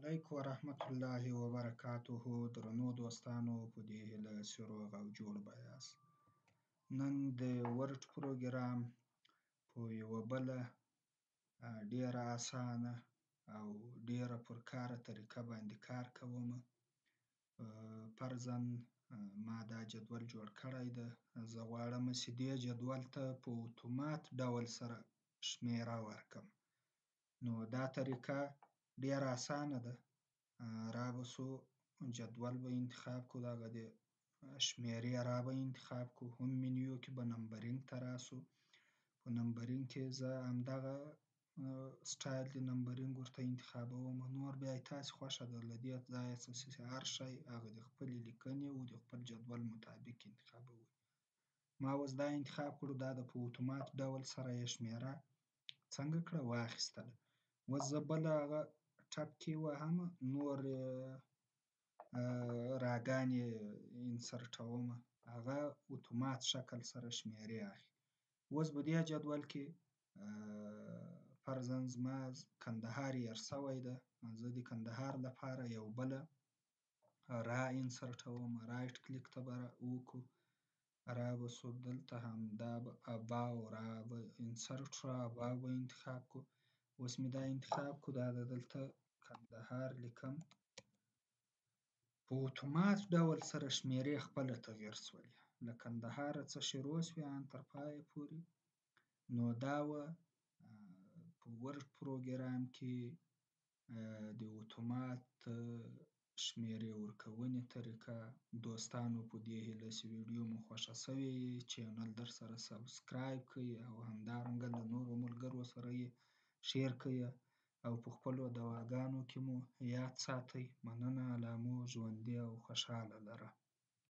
علیکم ورحمت الله وبرکاته. درنو دوستانو، په دې هیله چې روغ او جوړ به یاست. نن د ورډ پروګرام په یوه بله ډیره اسانه او ډیره پرکاره طریقه باندې کار کومه. فرضاً ما دا جدول جوړ کړی ده. زه غواړم چې دې جدول ته په اتومات ډول سره شمیره ورکړم. نو دا طریقه ډیره اسانه ده. را به شو جدول به انتخاب کو، دغه د شمیرې را به انتخاب کو. هم منیو کې به نمبرینګ ته راسو. په نمبرینګ کې زه همدغه سټایل د نمبرینګ ورته انتخابوم. نور بیا تاسې خوښه ده، له دې ځایه څه هر شی هغه د خپلې لیکنې او د خپل جدول مطابق انتخابوئ. ما اوس دا انتخاب کړو، دا د په اتومات ډول سره یې شمیره څنګه کړه واخیستله. اوس زه بله هغه ټپ کې وهمه، نور راګانې انسرټومه، هغه اتومات شکل سره شمیرې اخلي. اوس په دې جدول کې فرضاً زما کندهار هېر شوی ده. زه د کندهار لپاره یو بله را انسرټوم. رایټ کلیک ته به وکړو، را به شو دلته همدا به اباو را به انسرټ شو، اباو به انتخاب کو. اوس مې دا انتخاب کو، دا دلته کندهار لیکم. په اتومات ډول سره شمیرې خپله تغییر شولې. له کندهاره څه شروع شوې ان تر پایه پورې. نو دا وه په ورډ پروګرام کې د اتومات شمیرې ورکونې طریقه. دوستانو، په دې هیله چې ویډیو مو خوښه شوې وي، چینل درسره سبسکرایب کړئ او همدارنګه له نورو ملګرو سره یې شیر کړئ او په خپلو دعاګانو کې مو یاد ساتئ. مننه. الله مو ژوندي او خوشحاله لره.